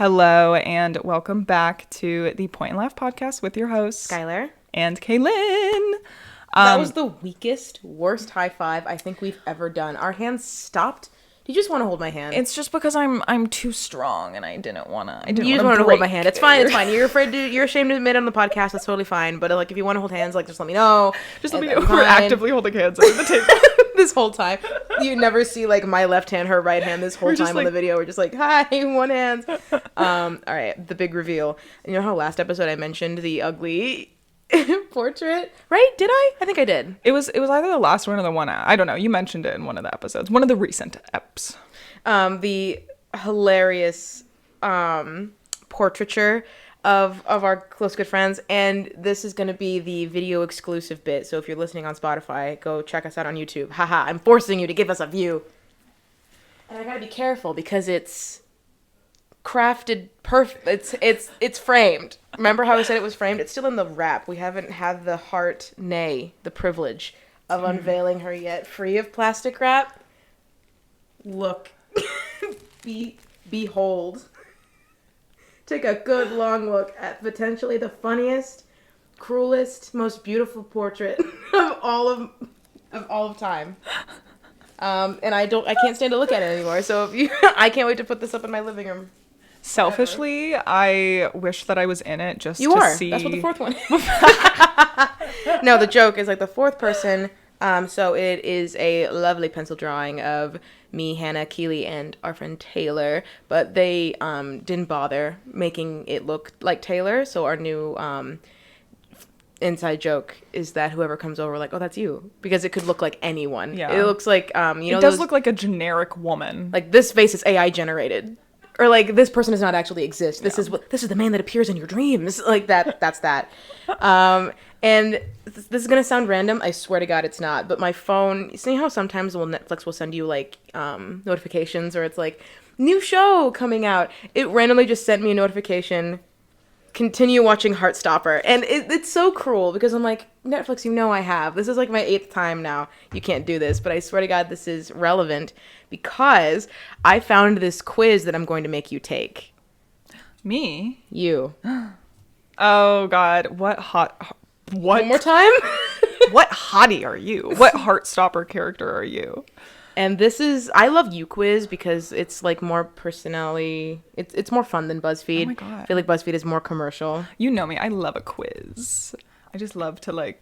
Hello and welcome back to the Point and Laugh podcast with your hosts, Skyler and Kaylynne. That was the weakest, worst high five I think we've ever done. Our hands stopped. Do you just want to hold my hand? It's just because I'm too strong and I didn't want to. You just wanted to hold my hand. It's fine. It's fine. You're afraid to. You're ashamed to admit it on the podcast. That's totally fine. But like, if you want to hold hands, like, just let me know. Just let me know. We're actively holding hands under the table this whole time. You never see like my left hand, her right hand. This whole time on the video, we're just like, hi, one hand. All right, the big reveal. You know how last episode I mentioned the ugly portrait, right? Did I? I think I did. It was either the last one or the one. I don't know. You mentioned it in one of the episodes, one of the recent eps. The hilarious portraiture of our close good friends, and this is going to be the video exclusive bit. So if you're listening on Spotify, go check us out on YouTube. Haha, I'm forcing you to give us a view. And I gotta be careful because it's crafted perfect. It's framed. Remember how I said it was framed? It's still in the wrap. We haven't had the heart, nay, the privilege of unveiling her yet, free of plastic wrap. Look. Behold. Take a good long look at potentially the funniest, cruelest, most beautiful portrait of all of time. And I can't stand to look at it anymore. So I can't wait to put this up in my living room. Selfishly, I wish that I was in it just you to are. see. That's what the fourth one. No, the joke is like the fourth person. So it is a lovely pencil drawing of me, Hannah, Keely, and our friend Taylor. But they didn't bother making it look like Taylor. So our new inside joke is that whoever comes over, like, oh, that's you. Because it could look like anyone. Yeah. It looks like, it does look like a generic woman. Like, this face is AI generated. Or like, this person does not actually exist. This is the man that appears in your dreams. Like that's that. And this is gonna sound random. I swear to God, it's not. But my phone. See how sometimes Netflix will send you like notifications, or it's like new show coming out. It randomly just sent me a notification. Continue watching Heartstopper, and it's so cruel because I'm like, Netflix, you know I have. This is like my 8th time now. You can't do this, but I swear to God, this is relevant because I found this quiz that I'm going to make you take. Me? You. Oh God, what? One more time? What hottie are you? What Heartstopper character are you? And this is, I love You Quiz because it's like more personality, it's more fun than BuzzFeed. Oh my God. I feel like BuzzFeed is more commercial. You know me, I love a quiz. I just love to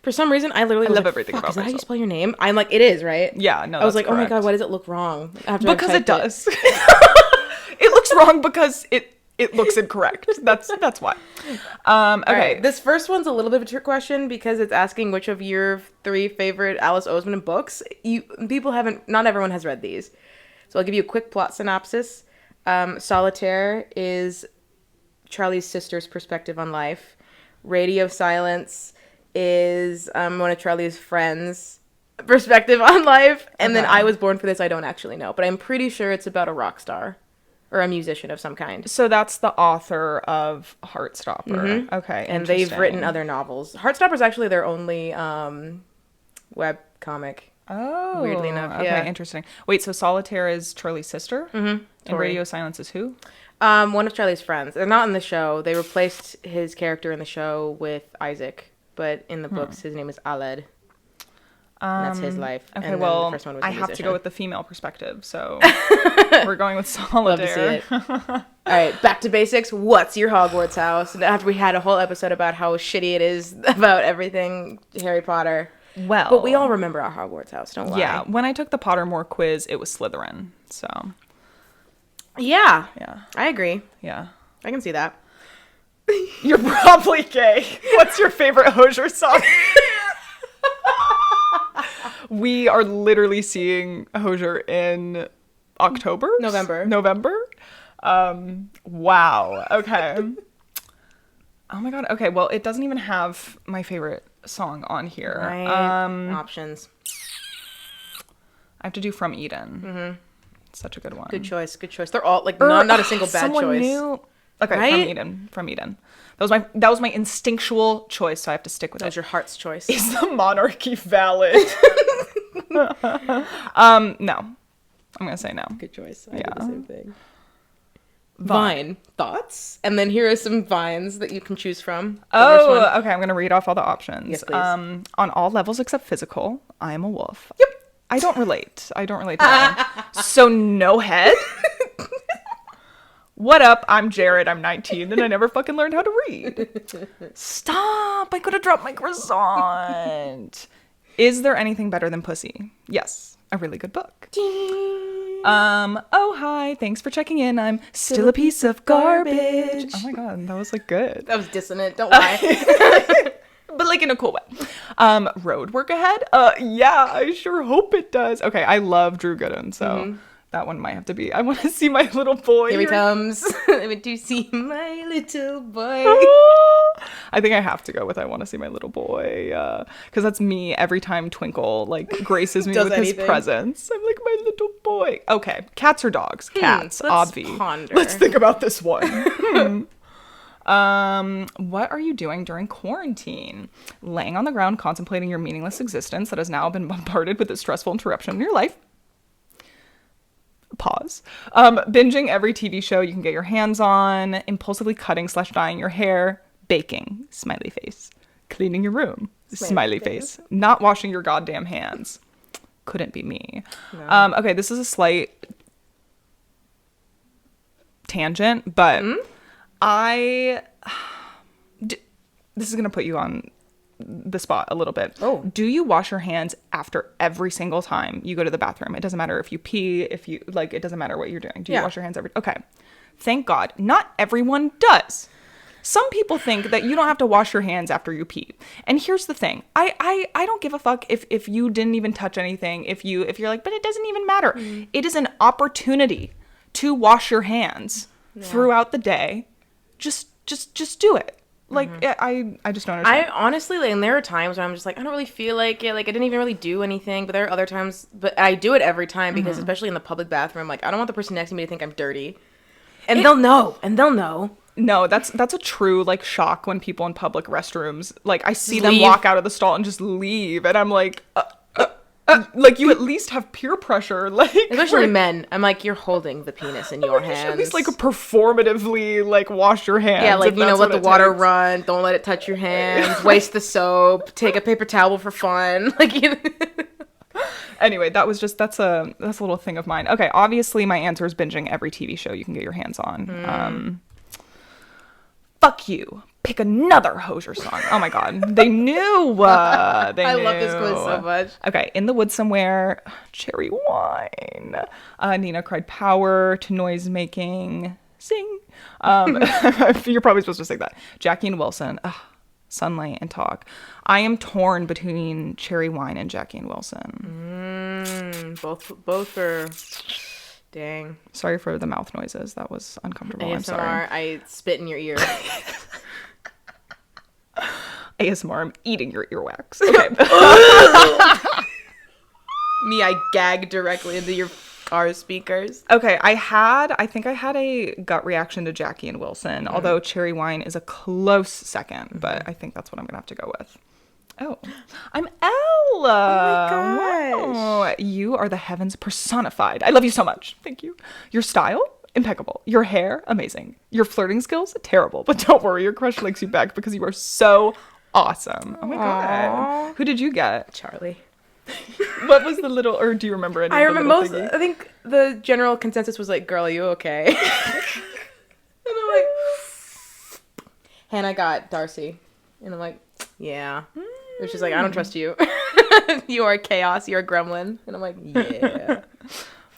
for some reason, I love like, everything about is that myself. how you spell your name? I'm like, it is, right? Yeah, no, I was like, correct. oh my God, why does it look wrong? Because it does. It looks wrong because it looks incorrect. That's why. Okay. Right. This first one's a little bit of a trick question because it's asking which of your 3 favorite Alice Oseman books. Not everyone has read these. So I'll give you a quick plot synopsis. Solitaire is Charlie's sister's perspective on life. Radio Silence is one of Charlie's friends' perspective on life. And then I Was Born for This, I don't actually know. But I'm pretty sure it's about a rock star. Or a musician of some kind. So that's the author of Heartstopper. Mm-hmm. Okay, and they've written other novels. Heartstopper is actually their only web comic. Oh, weirdly enough. Okay, yeah. Interesting. Wait, so Solitaire is Charlie's sister, and Radio Silence is who? One of Charlie's friends. They're not in the show. They replaced his character in the show with Isaac, but in the books, his name is Aled. And that's his life. Okay, and well, the first one was I musician. have to go with the female perspective, so we're going with Solitaire. Love to see it. All right, back to basics. What's your Hogwarts house? After we had a whole episode about how shitty it is about everything Harry Potter. Well, but we all remember our Hogwarts house, don't lie. Yeah, when I took the Pottermore quiz, it was Slytherin, so. Yeah, I agree. Yeah. I can see that. You're probably gay. What's your favorite Hosier song? We are literally seeing Hosier in November. Wow. Okay. Oh my God. Okay. Well, it doesn't even have my favorite song on here. Right. Options. I have to do From Eden. Mm-hmm. Such a good one. Good choice. They're all like not a single bad choice. New... Okay. Right? From Eden. That was my instinctual choice, so I have to stick with it. That was your heart's choice. Is the monarchy valid? No. I'm gonna say no. Good choice. I did the same thing. Vine. Thoughts? And then here are some vines that you can choose from. The first one. Okay. I'm going to read off all the options. Yes, please. On all levels except physical, I am a wolf. Yep. I don't relate to that one. So no head? What up? I'm Jared. I'm 19 and I never fucking learned how to read. Stop. I could have dropped my croissant. Is there anything better than pussy? Yes. A really good book. Oh, hi. Thanks for checking in. I'm still a piece of garbage. Oh my God. That was like good. That was dissonant. Don't lie. But like in a cool way. Road work ahead? Yeah, I sure hope it does. Okay, I love Drew Gooden, so that one might have to be. I want to see my little boy. Here he comes. I want to see my little boy. I think I have to go with I want to see my little boy, because that's me every time Twinkle like graces me with his presence. I'm like, my little boy. Okay, cats or dogs? Cats, obvi. Let's think about this one. What are you doing during quarantine? Laying on the ground contemplating your meaningless existence that has now been bombarded with a stressful interruption in your life. Pause. Binging every TV show you can get your hands on. Impulsively cutting / dyeing your hair. Baking. Smiley face. Cleaning your room. Smiley face. Not washing your goddamn hands. Couldn't be me. No. Okay, this is a slight tangent, but this is going to put you on the spot a little bit. Oh. Do you wash your hands after every single time you go to the bathroom? It doesn't matter if you pee, if you, like, it doesn't matter what you're doing. Do you wash your hands okay. Thank God. Not everyone does. Some people think that you don't have to wash your hands after you pee. And here's the thing. I don't give a fuck if you didn't even touch anything, if you're like, but it doesn't even matter. It is an opportunity to wash your hands throughout the day. Just do it. Like, I just don't understand. I honestly, like, and there are times when I'm just like, I don't really feel like it. Like, I didn't even really do anything. But there are other times, but I do it every time because especially in the public bathroom, like, I don't want the person next to me to think I'm dirty. And they'll know. No, that's a true, like, shock when people in public restrooms, like, I see them walk out of the stall and just leave. And I'm like, like, you at least have peer pressure, like, especially men. I'm like, you're holding the penis in your hands. At least, like, performatively, like, wash your hands. Yeah, like, you know, let the water run. Don't let it touch your hands. Waste the soap. Take a paper towel for fun. Like, you know. Anyway, that's a little thing of mine. Okay, obviously my answer is binging every TV show you can get your hands on. Fuck you. Pick another Hozier song. Oh my God. They knew. I love this quiz so much. Okay. In the Woods Somewhere. Cherry Wine. Nina cried power to noise making. Sing. You're probably supposed to sing that. Jackie and Wilson. Sunlight and Talk. I am torn between Cherry Wine and Jackie and Wilson. Both are... Dang. Sorry for the mouth noises. That was uncomfortable. ASMR, I'm sorry. I spit in your ear. ASMR, I'm eating your earwax. Okay. Me, I gag directly into your car speakers. Okay, I think I had a gut reaction to Jackie and Wilson, although Cherry Wine is a close second, but I think that's what I'm gonna have to go with. Oh, I'm Ella. Oh my gosh. Wow. You are the heavens personified. I love you so much. Thank you. Your style, impeccable. Your hair, amazing. Your flirting skills, terrible. But don't worry, your crush likes you back because you are so awesome. Oh my God. Who did you get? Charlie. What was the little, or do you remember any? I remember most. Thingy? I think the general consensus was like, "Girl, are you okay?" And I'm like, Hannah got Darcy, and I'm like, "Yeah." And she's like, "I don't trust you. You are chaos. You're a gremlin." And I'm like, "Yeah."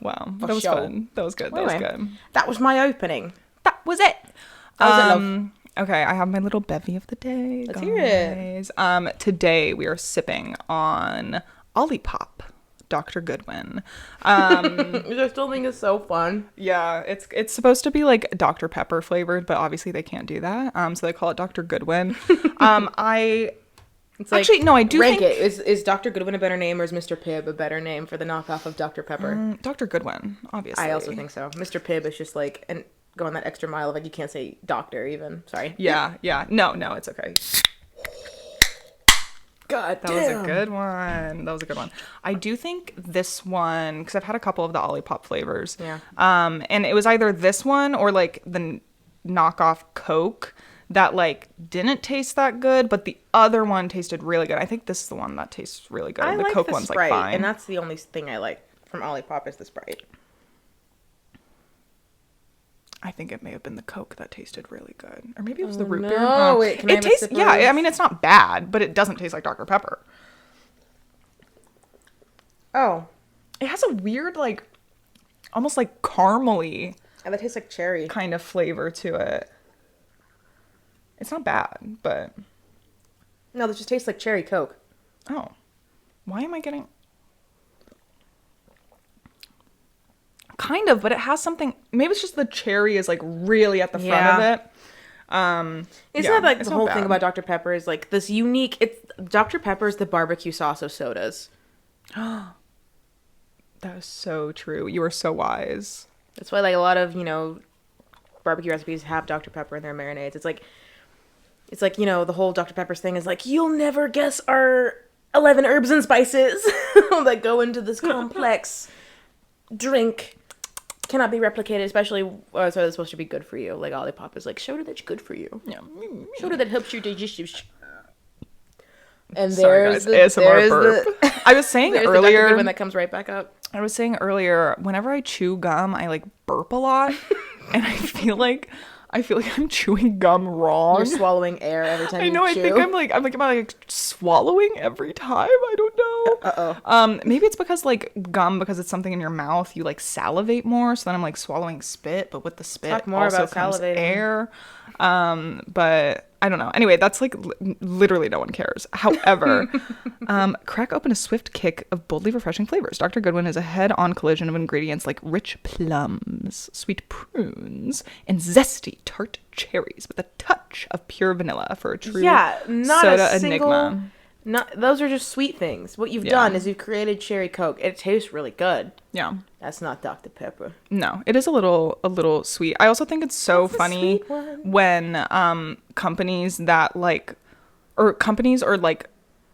Wow, that was fun. That was good. That was good. That was my opening. That was it. That was it, love. Okay, I have my little bevy of the day. Let's hear it. Today we are sipping on Olipop, Dr. Goodwin. Which I still think is so fun. Yeah, it's supposed to be like Dr. Pepper flavored, but obviously they can't do that. So they call it Dr. Goodwin. It's like, actually, no, I do rank think... it. Is Dr. Goodwin a better name, or is Mr. Pibb a better name for the knockoff of Dr. Pepper? Dr. Goodwin, obviously. I also think so. Mr. Pibb is just like going that extra mile of like you can't say doctor even. Sorry. Yeah. No, it's okay. God That was a good one. That was a good one. I do think this one, because I've had a couple of the Olipop flavors. Yeah. And it was either this one or like the knockoff Coke that like didn't taste that good, but the other one tasted really good. I think this is the one that tastes really good. The like Coke the one's Sprite, like fine. and that's the only thing I like from Olipop is the Sprite. I think it may have been the Coke that tasted really good. Or maybe it was the root beer. No, wait, can I have a tastes, sip of yeah, this? I mean, it's not bad, but it doesn't taste like Dr. Pepper. Oh. It has a weird, like, almost like caramely And that tastes like cherry. kind of flavor to it. It's not bad, but... No, this just tastes like cherry Coke. Oh. Why am I getting... Kind of, but it has something... Maybe it's just the cherry is, like, really at the front of it. Isn't that like the whole thing about Dr. Pepper is like this unique... It's Dr. Pepper is the barbecue sauce of sodas. That is so true. You are so wise. That's why like a lot of, you know, barbecue recipes have Dr. Pepper in their marinades. It's like, you know, the whole Dr. Pepper's thing is like, you'll never guess our 11 herbs and spices that go into this complex drink. Cannot be replicated, especially so it's supposed to be good for you. Like Olipop is like, soda that's good for you. Yeah. Soda that helps your digestive. And Sorry, guys. ASMR burp. I was saying earlier when that comes right back up. I was saying earlier, whenever I chew gum, I like burp a lot, and I feel like I'm chewing gum wrong. You're swallowing air every time you chew. I think am I like swallowing every time? I don't know. Maybe it's because like gum, because it's something in your mouth, you like salivate more. So then I'm like swallowing spit, but with the spit Talk more also about comes salivating. air. But I don't know. Anyway, that's like literally no one cares. However, crack open a swift kick of boldly refreshing flavors. Dr. Goodwin is a head-on collision of ingredients like rich plums, sweet prunes, and zesty tart cherries with a touch of pure vanilla for a true not soda a single, enigma. Those are just sweet things. What you've done is you've created cherry Coke. It tastes really good. Yeah. That's not Dr. Pepper. No, it is a little sweet. I also think it's so funny when companies that like, or companies or like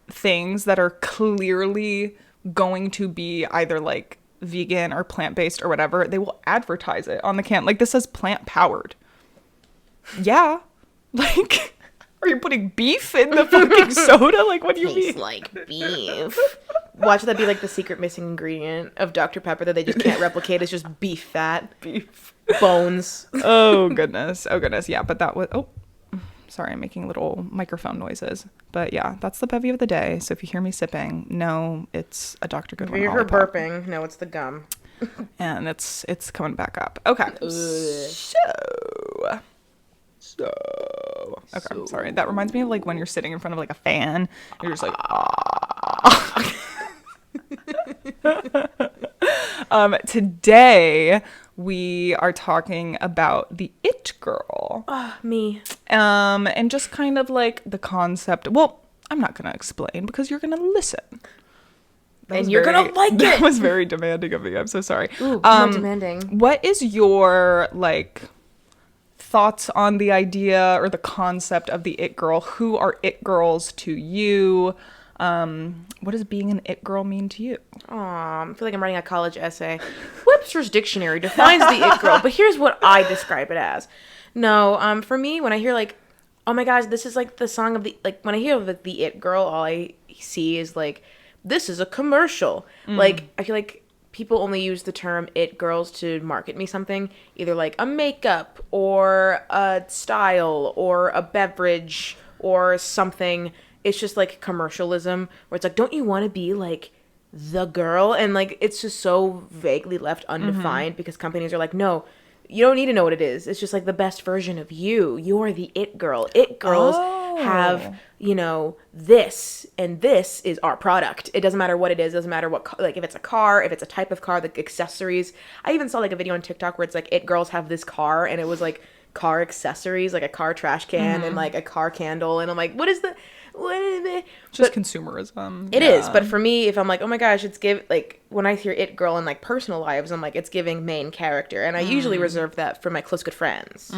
things that are clearly going to be either like vegan or plant-based or whatever, they will advertise it on the can. Like this says plant-powered. Yeah. Like, are you putting beef in the fucking soda? Like, what do you mean? Tastes like beef. Watch that be like the secret missing ingredient of Dr. Pepper that they just can't replicate. It's just beef fat. Beef. Bones. Oh, goodness. Oh, goodness. Yeah, but that was... Oh, sorry. I'm making little microphone noises. But yeah, that's the bevy of the day. So if you hear me sipping, no, it's a Dr. Goodwin If you hear her Lollipop. burping, no, it's the gum. And it's coming back up. Okay. Okay, sorry. That reminds me of like when you're sitting in front of like a fan. You're just like, today we are talking about the it girl. Me. And just kind of like the concept. Well, I'm not going to explain because you're going to listen. And you're going to like it. That was very demanding of me. I'm so sorry. Ooh, more demanding. What is your like thoughts on the idea or the concept of the it girl? Who are it girls to you? What does being an it girl mean to you? I feel like I'm writing a college essay. Webster's dictionary defines the it girl, but here's what I describe it as. No, for me, when I hear like, oh my gosh, this is like the song of the, like when I hear of the it girl, all I see is like, this is a commercial. Like, I feel like people only use the term it girls to market me something, either like a makeup or a style or a beverage or something. It's just like commercialism where it's like, don't you want to be like the girl? And like, it's just so vaguely left undefined because companies are like, no, you don't need to know what it is. It's just like the best version of you. You're the it girl. It girls have, you know, this, and this is our product. It doesn't matter what it is. It doesn't matter what, like if it's a car, if it's a type of car, the accessories. I even saw like a video on TikTok where it's like, it girls have this car, and it was like car accessories, like a car trash can and like a car candle. And I'm like, what is the, Just consumerism. It is, but for me, if I'm like, oh my gosh, it's like when I hear it girl in like personal lives, I'm like, it's giving main character, and I usually reserve that for my close good friends,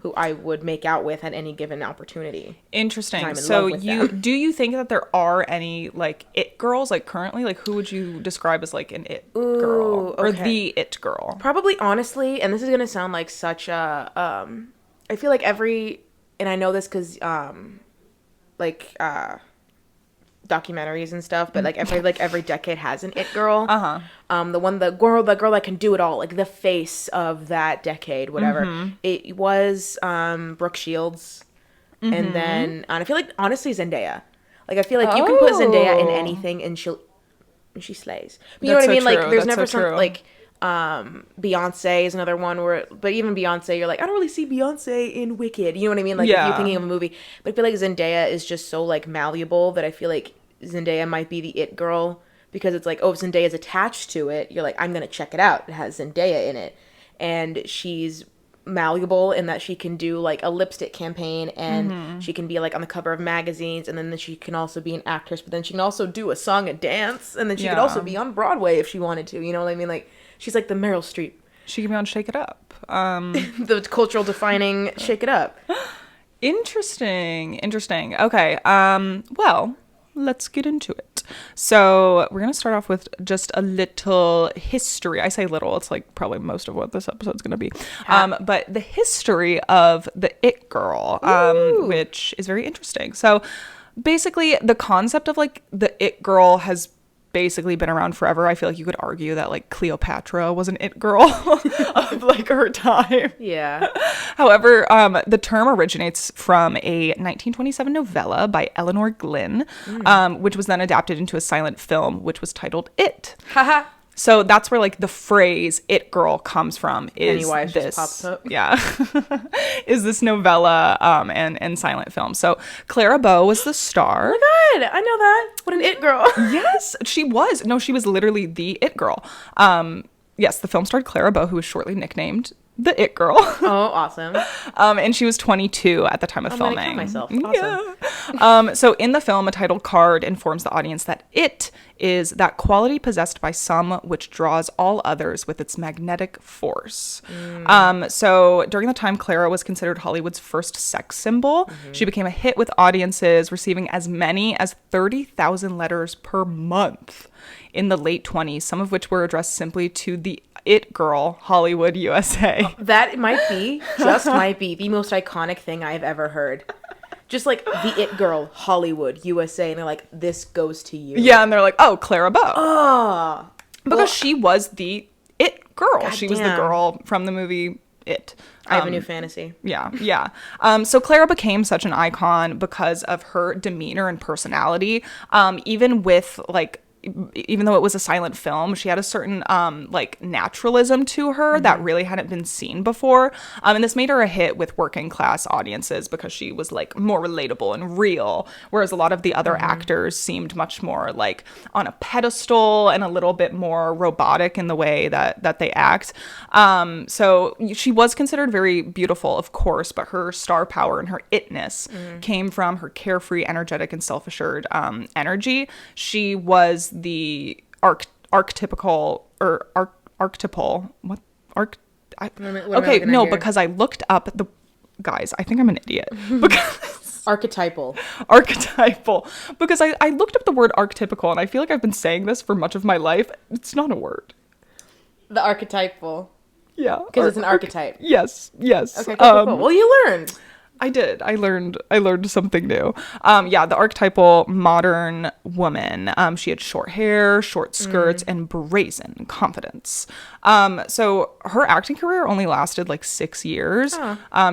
who I would make out with at any given opportunity. Interesting. So do you think that there are any like it girls like currently? Like, who would you describe as like an it girl or the it girl? Probably, honestly, and this is gonna sound like such a I feel like and I know this because documentaries and stuff, but like every decade has an it girl. The girl that can do it all, like the face of that decade, whatever. It was Brooke Shields, and then I feel like honestly Zendaya. Like I feel like you can put Zendaya in anything and she slays. You know what I mean? Like there's never some like Beyonce is another one but even Beyonce, you're like, I don't really see Beyonce in Wicked. You know what I mean? Like if you're thinking of a movie, but I feel like Zendaya is just so like malleable that I feel like Zendaya might be the it girl because it's like, oh, if Zendaya's attached to it, you're like, I'm gonna check it out. It has Zendaya in it, and she's malleable in that she can do like a lipstick campaign and she can be like on the cover of magazines, and then she can also be an actress, but then she can also do a song and dance, and then she could also be on Broadway if she wanted to. You know what I mean? Like she's like the Meryl Streep. She can be on Shake It Up. The cultural defining Shake It Up. Interesting. Okay. Well, let's get into it. So we're going to start off with just a little history. I say little, it's like probably most of what this episode's going to be. But the history of the it girl, which is very interesting. So basically the concept of like the it girl has basically been around forever. I feel like you could argue that like Cleopatra was an it girl of like her time. Yeah. However, the term originates from a 1927 novella by Eleanor Glynn, which was then adapted into a silent film, which was titled It. Haha. So that's where like the phrase "it girl" comes from. Is this? Just pops up. Yeah, is this novella and silent film? So Clara Bow was the star. Oh my god, I know that. What an it girl. Yes, she was. No, she was literally the it girl. Yes, the film starred Clara Bow, who was shortly nicknamed the it girl. Oh, awesome. And she was 22 at the time of filming. I'm gonna count myself. Awesome. Yeah. So in the film, a title card informs the audience that it is that quality possessed by some which draws all others with its magnetic force. So during the time, Clara was considered Hollywood's first sex symbol. She became a hit with audiences receiving as many as 30,000 letters per month in the late 20s, some of which were addressed simply to the it girl, Hollywood, USA. That might be the most iconic thing I've ever heard. Just like the it girl, Hollywood, USA, and they're like, this goes to you. Yeah, and they're like, oh, Clara Bow. Oh. Because she was the it girl. She was the girl from the movie It. I have a new fantasy. Yeah. So Clara became such an icon because of her demeanor and personality. Even though it was a silent film, she had a certain like naturalism to her that really hadn't been seen before. And this made her a hit with working class audiences because she was like more relatable and real, whereas a lot of the other actors seemed much more like on a pedestal and a little bit more robotic in the way that they act. So she was considered very beautiful, of course, but her star power and her itness came from her carefree, energetic, and self-assured energy. She was the archetypal because I looked up the guys. I think I'm an idiot. Archetypal because I looked up the word archetypical, and I feel like I've been saying this for much of my life. It's not a word. The archetypal. Yeah, because it's an archetype. Yes. Okay, cool. Well, you learned. I did. I learned something new. The archetypal modern woman. She had short hair, short skirts, and brazen confidence. So her acting career only lasted like 6 years.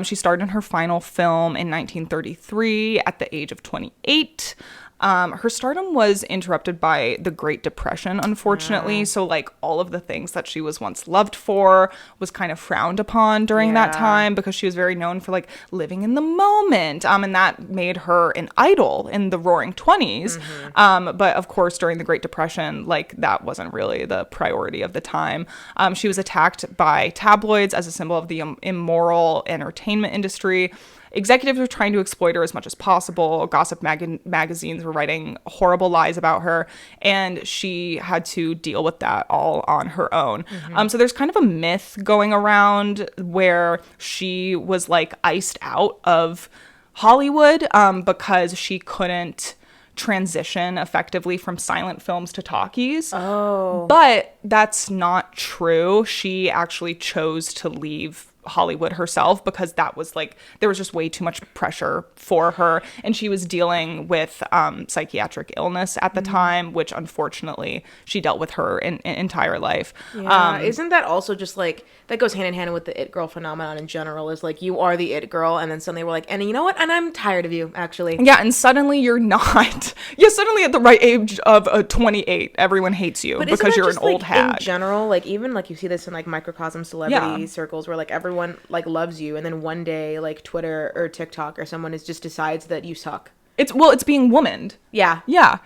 She starred in her final film in 1933 at the age of 28. Her stardom was interrupted by the Great Depression, unfortunately. So like all of the things that she was once loved for was kind of frowned upon during that time because she was very known for like living in the moment. And that made her an idol in the roaring 20s. But of course, during the Great Depression, like that wasn't really the priority of the time. She was attacked by tabloids as a symbol of the immoral entertainment industry. executives were trying to exploit her as much as possible. Gossip magazines were writing horrible lies about her, and she had to deal with that all on her own. So there's kind of a myth going around where she was like iced out of Hollywood because she couldn't transition effectively from silent films to talkies. Oh. But that's not true. She actually chose to leave Hollywood herself because that was like, there was just way too much pressure for her, and she was dealing with psychiatric illness at the time, which unfortunately she dealt with her entire life. Isn't that also just like, that goes hand in hand with the it girl phenomenon in general, is like, you are the it girl, and then suddenly we're like, and you know what, and I'm tired of you, actually. Yeah, and suddenly you're not. Yeah, suddenly at the right age of 28, everyone hates you because you're an old hag. In general, like, even like you see this in like microcosm celebrity circles where like everyone like loves you, and then one day like Twitter or TikTok or someone just decides that you suck. It's being womaned. Yeah.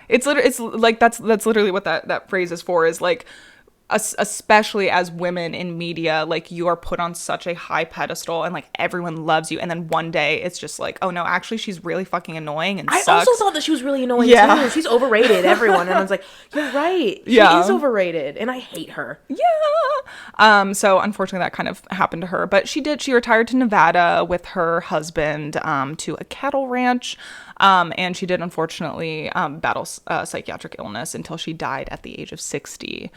It's like that's literally what that phrase is for, is like, especially as women in media, like, you are put on such a high pedestal and like everyone loves you, and then one day it's just like, oh no, actually she's really fucking annoying and sucks. I also thought that she was really annoying too. She's overrated, everyone. And I was like, you're right, she is overrated and I hate her. So unfortunately that kind of happened to her, but she retired to Nevada with her husband to a cattle ranch. And she did unfortunately battle psychiatric illness until she died at the age of 60.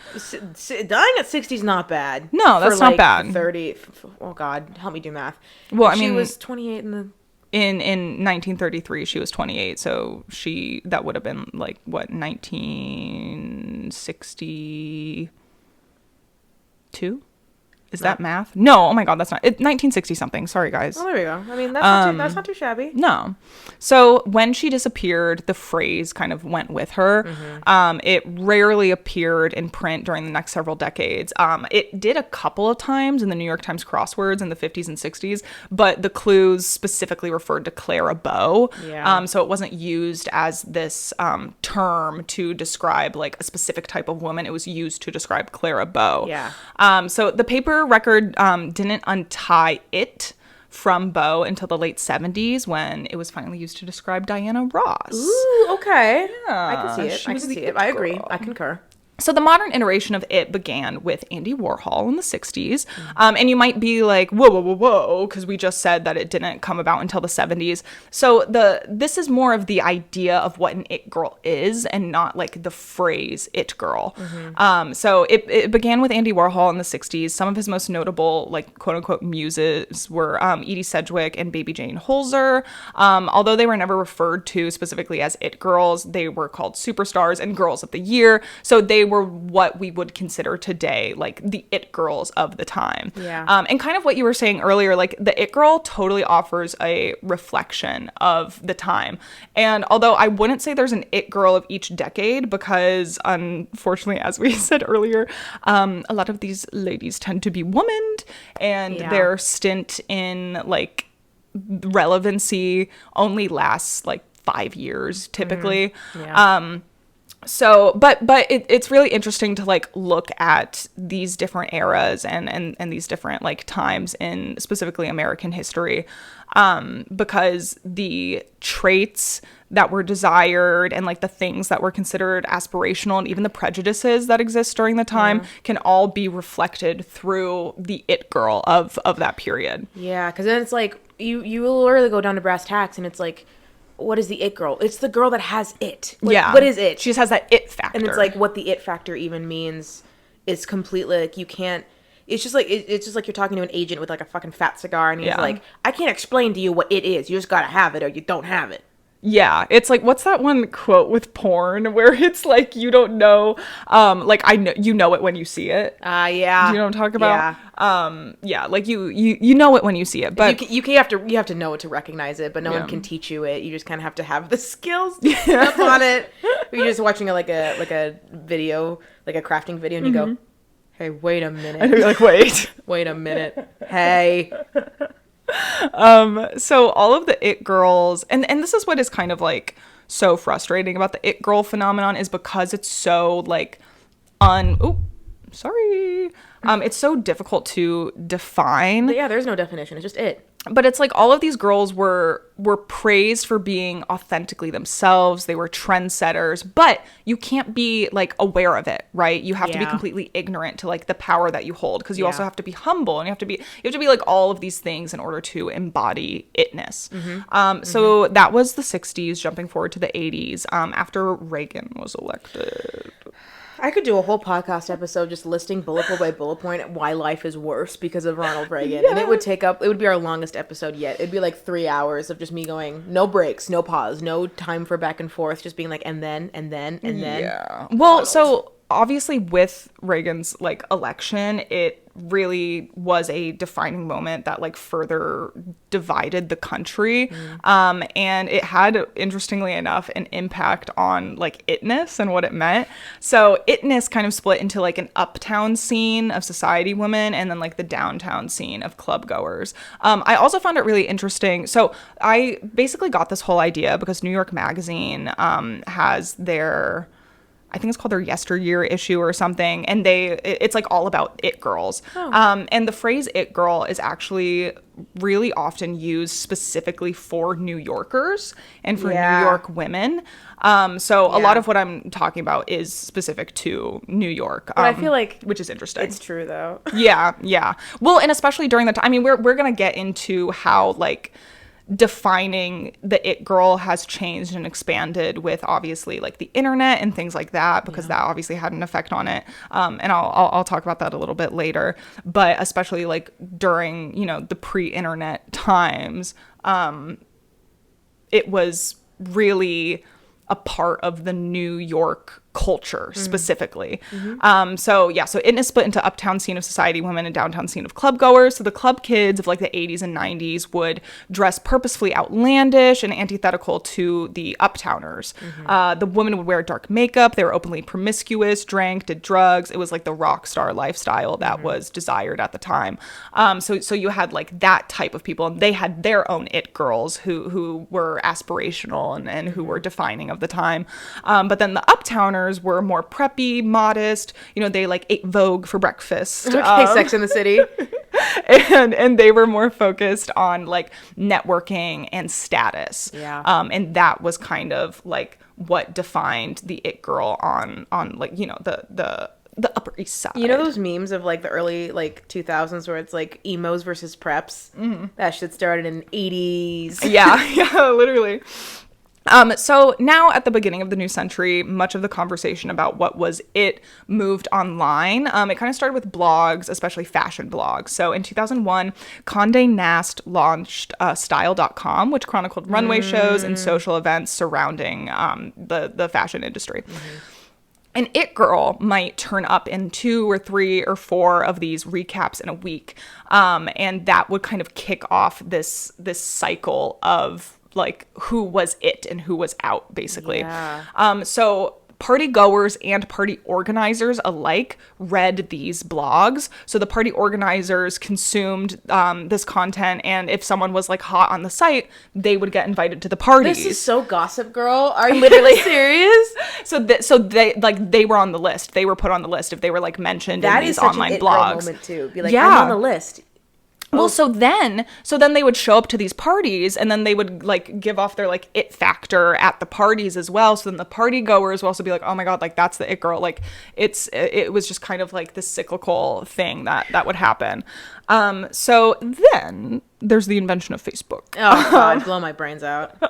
Dying at 60 is not bad. No, that's not bad. 30. Oh God, help me do math. Well, she was 28 in 1933. She was 28, so that would have been like what, 1962. Is that math? No, oh my God, that's not it. 1960 something. Sorry, guys. Oh, there we go. I mean, that's not too shabby. No. So when she disappeared, the phrase kind of went with her. It rarely appeared in print during the next several decades. It did a couple of times in the New York Times crosswords in the 50s and 60s, but the clues specifically referred to Clara Bow. So it wasn't used as this term to describe like a specific type of woman. It was used to describe Clara Bow. So the paper record didn't untie it from Bow until the late 70s, when it was finally used to describe Diana Ross. Ooh, okay. Yeah, I can see it. I agree. I concur. So the modern iteration of it began with Andy Warhol in the 60s. And you might be like, whoa, because we just said that it didn't come about until the 70s. So this is more of the idea of what an it girl is, and not like the phrase it girl. So it began with Andy Warhol in the 60s. Some of his most notable, like, quote unquote muses were Edie Sedgwick and Baby Jane Holzer. Although they were never referred to specifically as it girls, they were called superstars and girls of the year. So they were what we would consider today like the it girls of the time. And kind of what you were saying earlier, like the it girl totally offers a reflection of the time. And although I wouldn't say there's an it girl of each decade, because unfortunately, as we said earlier, a lot of these ladies tend to be womaned, and their stint in like relevancy only lasts like 5 years typically. So, but it's really interesting to like look at these different eras and these different like times in specifically American history, because the traits that were desired and like the things that were considered aspirational and even the prejudices that exist during the time can all be reflected through the it girl of that period. Yeah, because then it's like you will literally go down to brass tacks, and it's like, what is the it girl? It's the girl that has it. Like, what is it? She just has that it factor. And it's like, what the it factor even means is completely like, you can't, it's just like you're talking to an agent with like a fucking fat cigar, and he's like, I can't explain to you what it is. You just gotta have it or you don't have it. Yeah, it's like, what's that one quote with porn where it's like, you don't know, like, I know, you know it when you see it. Yeah. Do you know what I'm talking about? Yeah, like you know it when you see it, but you have to know it to recognize it, but no one can teach you it. You just kind of have to have the skills to pick up on it. Or you're just watching like a video, like a crafting video, and you go, hey, wait a minute. And you're like, wait a minute. Hey. So all of the it girls, and this is what is kind of like so frustrating about the it girl phenomenon, is because it's so like it's so difficult to define. But yeah, there's no definition. It's just it. But it's like all of these girls were praised for being authentically themselves. They were trendsetters, but you can't be like aware of it, right? You have to be completely ignorant to like the power that you hold, because you also have to be humble, and you have to be like all of these things in order to embody itness. So that was the 60s, jumping forward to the 80s, after Reagan was elected. I could do a whole podcast episode just listing bullet point by bullet point why life is worse because of Ronald Reagan. And it would be our longest episode yet. It'd be like 3 hours of just me going, no breaks, no pause, no time for back and forth, just being like, and then. Yeah. Well, so obviously with Reagan's like election, it really was a defining moment that like further divided the country. And it had, interestingly enough, an impact on like itness and what it meant. So itness kind of split into like an uptown scene of society women and then like the downtown scene of club goers. I also found it really interesting. So I basically got this whole idea because New York Magazine has their, I think it's called their yesteryear issue or something, and it's like all about it girls. And the phrase it girl is actually really often used specifically for New Yorkers and for New York women. So a lot of what I'm talking about is specific to New York. But I feel like, which is interesting. It's true though. Yeah. Well, and especially during the time, I mean, we're going to get into how like defining the it girl has changed and expanded with obviously like the internet and things like that, because that obviously had an effect on it. And I'll talk about that a little bit later, but especially like during, you know, the pre-internet times, it was really a part of the New York culture specifically. So itness split into uptown scene of society women and downtown scene of club goers. So the club kids of like the 80s and 90s would dress purposefully outlandish and antithetical to the uptowners. The women would wear dark makeup. They were openly promiscuous, drank, did drugs. It was like the rock star lifestyle that was desired at the time. So you had like that type of people, and they had their own it girls who were aspirational and who were defining of the time. But then the uptowners were more preppy, modest. You know, they like ate Vogue for breakfast. Okay, Sex in the City. and they were more focused on like networking and status. And that was kind of like what defined the it girl on like, you know, the Upper East Side. You know those memes of like the early like 2000s where it's like emos versus preps? That shit started in the 80s. Yeah, literally. So now at the beginning of the new century, much of the conversation about what was it moved online. It kind of started with blogs, especially fashion blogs. So in 2001, Condé Nast launched Style.com, which chronicled runway shows and social events surrounding the fashion industry. An it girl might turn up in 2 or 3 or 4 of these recaps in a week. And that would kind of kick off this cycle of like who was it and who was out, basically. So party goers and party organizers alike read these blogs. So the party organizers consumed this content, and if someone was like hot on the site, they would get invited to the parties. This is so Gossip Girl. Are you literally serious? So they were on the list. They were put on the list if they were like mentioned in these online blogs. That is such an it girl moment too. Be like, I'm on the list. Well, so then they would show up to these parties, and then they would like give off their like it factor at the parties as well. So then the party goers will also be like, oh my God, like that's the it girl. Like it was just kind of like this cyclical thing that would happen. So then there's the invention of Facebook. Oh God, blow my brains out.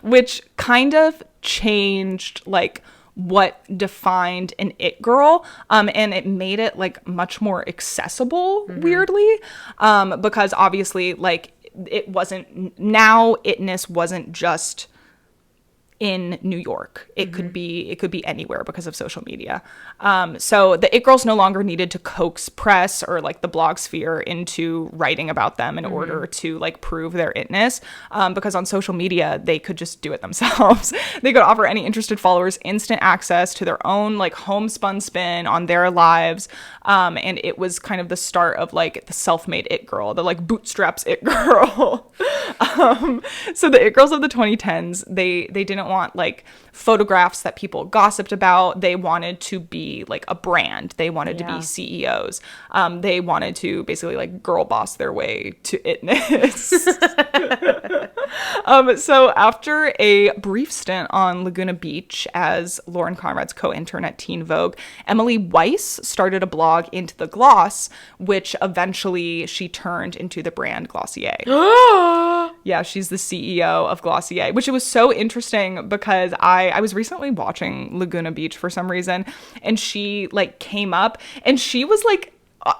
Which kind of changed like what defined an it girl, and it made it like much more accessible, weirdly, because obviously like it wasn't, now itness wasn't just in New York. It could be anywhere because of social media. So the it girls no longer needed to coax press or like the blog sphere into writing about them in order to like prove their itness, because on social media they could just do it themselves. They could offer any interested followers instant access to their own like homespun spin on their lives, and it was kind of the start of like the self-made it girl, the like bootstraps it girl. So the it girls of the 2010s, they didn't want like photographs that people gossiped about. They wanted to be like a brand. They wanted to be CEOs. They wanted to basically like girl boss their way to itness. So after a brief stint on Laguna Beach as Lauren Conrad's co-intern at Teen Vogue, Emily Weiss started a blog, Into the Gloss, which eventually she turned into the brand Glossier. Yeah, she's the CEO of Glossier, which it was so interesting because I was recently watching Laguna Beach for some reason, and she like came up and she was like,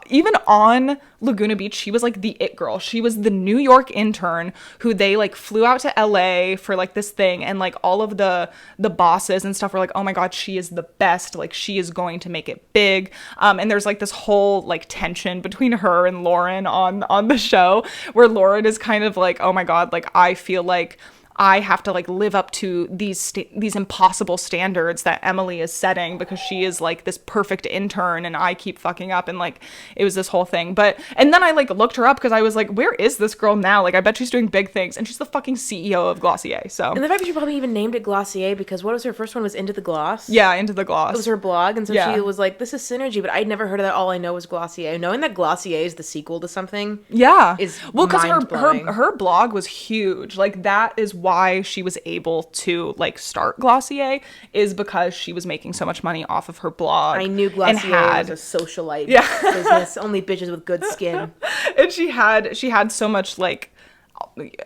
even on Laguna Beach, she was like the it girl. She was the New York intern who they like flew out to LA for like this thing, and like all of the bosses and stuff were like, oh my God, she is the best. Like she is going to make it big. And there's like this whole like tension between her and Lauren on the show, where Lauren is kind of like, oh my God, like I feel like I have to like live up to these impossible standards that Emily is setting because she is like this perfect intern and I keep fucking up, and like it was this whole thing. And then I like looked her up because I was like, where is this girl now? Like I bet she's doing big things, and she's the fucking CEO of Glossier. So, and the fact that she probably even named it Glossier because what was her first one, was Into the Gloss? Yeah, Into the Gloss. It was her blog, and so she was like, this is synergy, but I'd never heard of that. All I know is Glossier. Knowing that Glossier is the sequel to something, is well, because her blog was huge. Like that is why she was able to like start Glossier, is because she was making so much money off of her blog. I knew Glossier was a socialite business, only bitches with good skin. And she had so much like,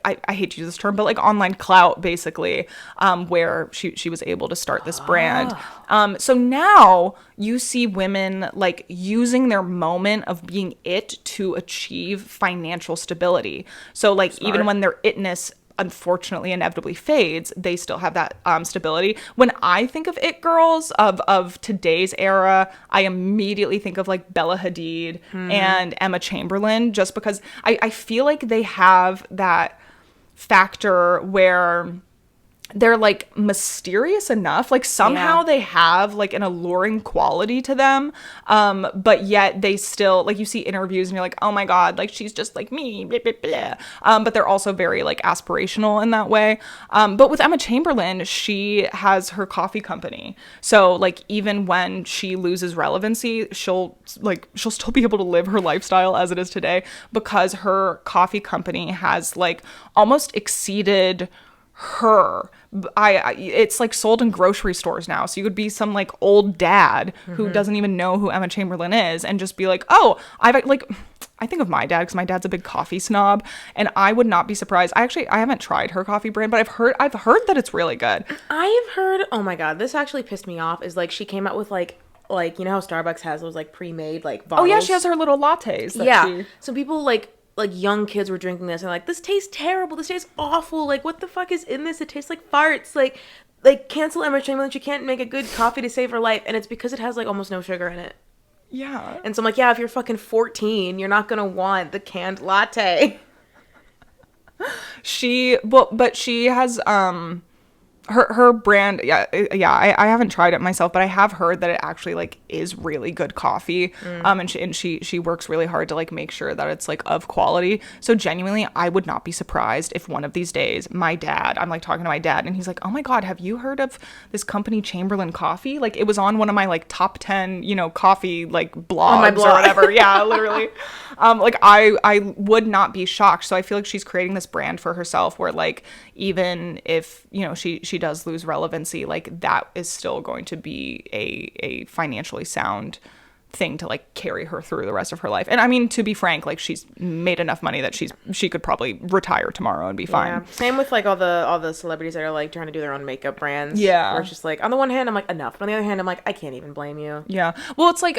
I hate to use this term, but like online clout basically, where she was able to start this brand. So now you see women like using their moment of being it to achieve financial stability. So like Smart. Even when their itness unfortunately inevitably fades, they still have that stability. When I think of it girls of today's era, I immediately think of like Bella Hadid and Emma Chamberlain, just because I feel like they have that factor where they're like mysterious enough, like somehow they have like an alluring quality to them, but yet they still, like, you see interviews and you're like, oh my God, like she's just like me, blah, blah, blah. But they're also very like aspirational in that way. But with Emma Chamberlain, she has her coffee company, so like even when she loses relevancy, she'll still be able to live her lifestyle as it is today, because her coffee company has like almost exceeded her. It's like sold in grocery stores now, so you could be some like old dad who doesn't even know who Emma Chamberlain is and just be like, oh, I think of my dad because my dad's a big coffee snob, and I would not be surprised. I haven't tried her coffee brand, but I've heard that it's really good. I've heard, oh my God, this actually pissed me off, is like she came out with like you know how Starbucks has those like pre-made like bottles? Oh yeah, she has her little lattes. So people like young kids were drinking this and like, this tastes terrible, this tastes awful, like what the fuck is in this, it tastes like farts, like cancel Emma Chamberlain, she can't make a good coffee to save her life. And it's because it has like almost no sugar in it. Yeah. And so I'm like, yeah, if you're fucking 14, you're not gonna want the canned latte. But she has her brand, I haven't tried it myself, but I have heard that it actually like is really good coffee. And she works really hard to like make sure that it's like of quality. So genuinely, I would not be surprised if one of these days I'm like talking to my dad and he's like, oh my God, have you heard of this company Chamberlain Coffee? Like it was on one of my like top 10 coffee like blogs or whatever. Yeah, literally. Like I would not be shocked. So I feel like she's creating this brand for herself where like, even if she does lose relevancy, like that is still going to be a financially sound thing to like carry her through the rest of her life. And I mean, to be frank, like she's made enough money that she could probably retire tomorrow and be fine. Yeah. Same with like all the celebrities that are like trying to do their own makeup brands. Yeah. Where it's just like, on the one hand, I'm like, enough. But on the other hand, I'm like, I can't even blame you. Yeah. Well, it's like,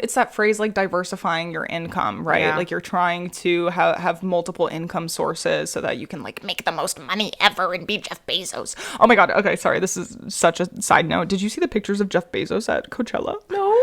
it's that phrase like diversifying your income, right? Yeah. Like you're trying to have multiple income sources so that you can like make the most money ever and be Jeff Bezos. Oh my God. Okay. Sorry. This is such a side note. Did you see the pictures of Jeff Bezos at Coachella? No.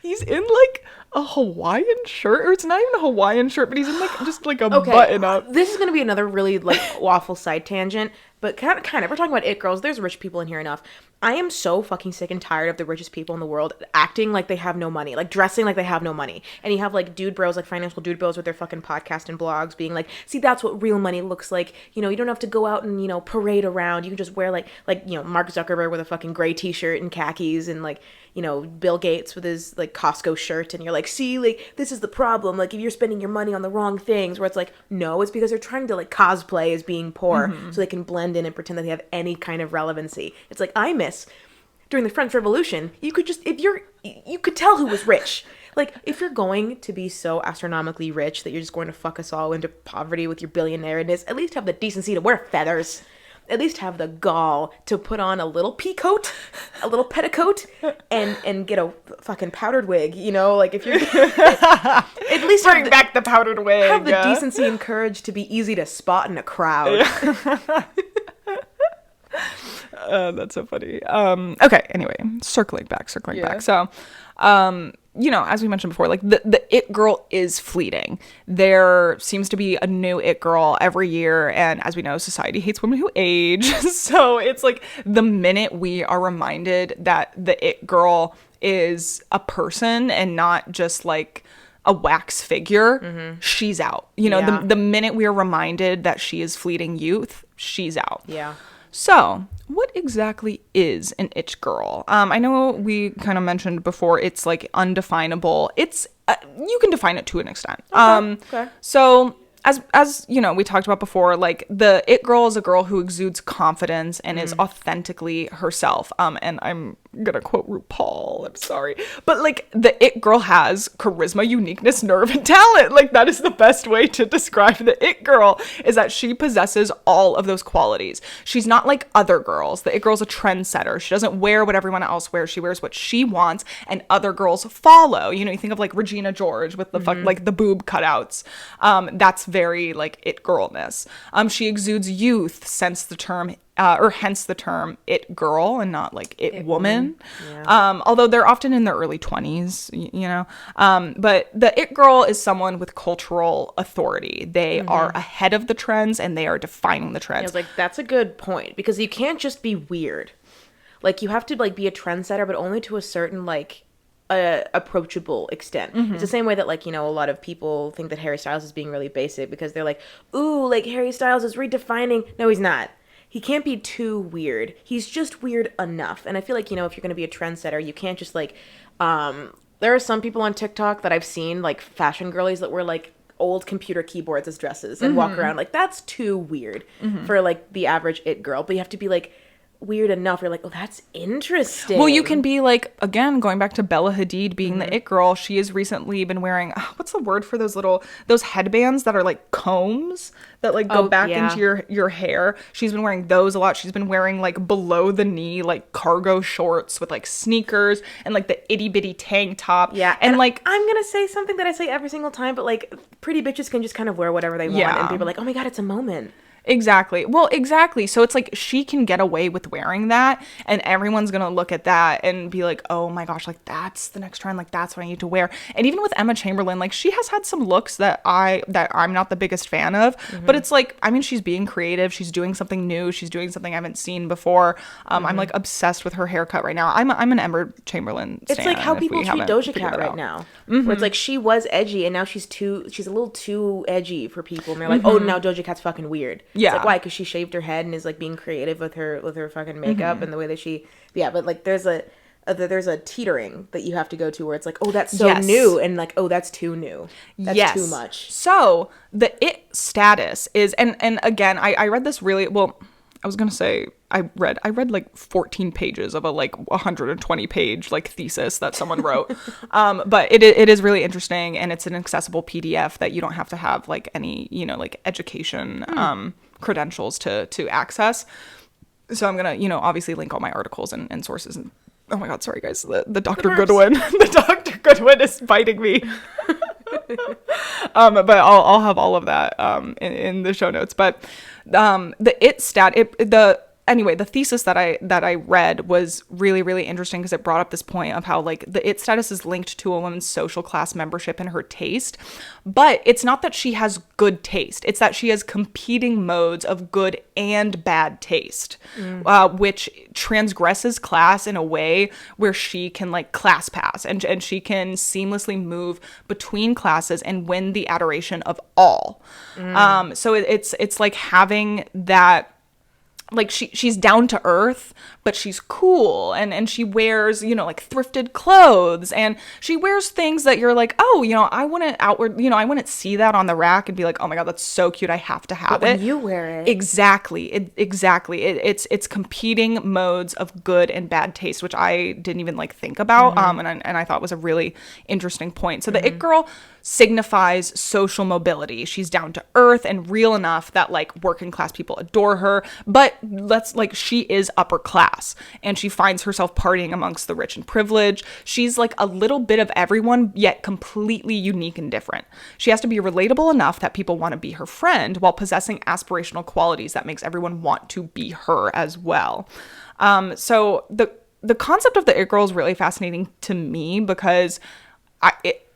He's in like a Hawaiian shirt, or it's not even a Hawaiian shirt, but he's in like just like a button up. This is gonna be another really like waffle side tangent, but kind of, we're talking about it girls. There's rich people in here enough. I am so fucking sick and tired of the richest people in the world acting like they have no money, like dressing like they have no money. And you have like dude bros, like financial dude bros with their fucking podcast and blogs being like, see, that's what real money looks like. You know, you don't have to go out and, you know, parade around. You can just wear like, you know, Mark Zuckerberg with a fucking gray t-shirt and khakis, and like, you know, Bill Gates with his like Costco shirt. And you're like, see, like, this is the problem. Like, if you're spending your money on the wrong things, where it's like, no, it's because they're trying to like cosplay as being poor so they can blend in and pretend that they have any kind of relevancy. It's like, I miss during the French Revolution, you could just, you could tell who was rich. Like, if you're going to be so astronomically rich that you're just going to fuck us all into poverty with your billionaireness, at least have the decency to wear feathers. At least have the gall to put on a little peacoat, a little petticoat, and get a fucking powdered wig, you know? Like, if you're... at least bring back the powdered wig. Have the decency and courage to be easy to spot in a crowd. That's so funny. Okay, anyway, circling back. So, you know, as we mentioned before, like the it girl is fleeting. There seems to be a new it girl every year. And as we know, society hates women who age. So it's like the minute we are reminded that the it girl is a person and not just like a wax figure, she's out. You know, the minute we are reminded that she is fleeting youth, she's out. Yeah. So, what exactly is an it girl? I know we kind of mentioned before it's like undefinable. It's you can define it to an extent. Okay. So as you know, we talked about before, like the it girl is a girl who exudes confidence and is authentically herself. And I'm gonna quote RuPaul, I'm sorry, but like the it girl has charisma, uniqueness, nerve, and talent. Like that is the best way to describe the it girl, is that she possesses all of those qualities. She's not like other girls. The it girl's a trendsetter. She doesn't wear what everyone else wears. She wears what she wants, and other girls follow. You know, you think of like Regina George with the like the boob cutouts. That's very like it girlness. She exudes youth, hence the term it girl and not like it woman. Yeah. Although they're often in their early 20s, you know. But the it girl is someone with cultural authority. They are ahead of the trends and they are defining the trends. I was like, that's a good point, because you can't just be weird. Like, you have to like be a trendsetter, but only to a certain like approachable extent. It's the same way that, like, you know, a lot of people think that Harry Styles is being really basic because they're like, ooh, like Harry Styles is redefining. No, he's not. He can't be too weird. He's just weird enough. And I feel like, you know, if you're going to be a trendsetter, you can't just like, there are some people on TikTok that I've seen, like fashion girlies that wear like old computer keyboards as dresses and walk around. Like, that's too weird for like the average it girl. But you have to be like weird enough. You're like, oh, that's interesting. Well, you can be like, again, going back to Bella Hadid being the it girl. She has recently been wearing, what's the word for those headbands that are like combs that like go back into your hair. She's been wearing those a lot. She's been wearing like below the knee like cargo shorts with like sneakers and like the itty bitty tank top. Yeah. And like, I'm gonna say something that I say every single time, but like pretty bitches can just kind of wear whatever they want, and people are like, oh my god, it's a moment. Exactly. Well, exactly. So it's like she can get away with wearing that, and everyone's going to look at that and be like, oh my gosh, like that's the next trend. Like that's what I need to wear. And even with Emma Chamberlain, like she has had some looks that I'm not the biggest fan of, but it's like, I mean, she's being creative. She's doing something new. She's doing something I haven't seen before. I'm like obsessed with her haircut right now. I'm an Emma Chamberlain stan. It's like how people treat Doja Cat right now. Where it's like she was edgy and now she's a little too edgy for people. And they're like, oh, now Doja Cat's fucking weird. Yeah. It's like, why? Because she shaved her head and is like being creative with her fucking makeup and the way that she, but like there's a teetering that you have to go to where it's like, oh, that's so new, and like, oh, that's too new. That's too much. So the it status is, and again, I read this really well. I was gonna say I read like 14 pages of a like 120 page like thesis that someone wrote, but it is really interesting, and it's an accessible PDF that you don't have to have like any, you know, like education credentials to access. So I'm gonna, you know, obviously link all my articles and sources. And oh my god, sorry guys, the Dr. Goodwin, the Dr. Goodwin is biting me. But I'll have all of that in the show notes. But the anyway, the thesis that I read was really, really interesting because it brought up this point of how like the it status is linked to a woman's social class membership and her taste. But it's not that she has good taste. It's that she has competing modes of good and bad taste, which transgresses class in a way where she can like class pass and she can seamlessly move between classes and win the adoration of all. So it's like having that, like she's down to earth, but she's cool and she wears, you know, like thrifted clothes, and she wears things that you're like, oh, you know, I wouldn't I wouldn't see that on the rack and be like, oh my God, that's so cute, I have to have but it. When you wear it. Exactly. It's competing modes of good and bad taste, which I didn't even like think about. And I thought was a really interesting point. So the it girl signifies social mobility. She's down to earth and real enough that like working class people adore her, but she is upper class and she finds herself partying amongst the rich and privileged. She's like a little bit of everyone, yet completely unique and different. She has to be relatable enough that people want to be her friend while possessing aspirational qualities that makes everyone want to be her as well. So the concept of the it girl is really fascinating to me because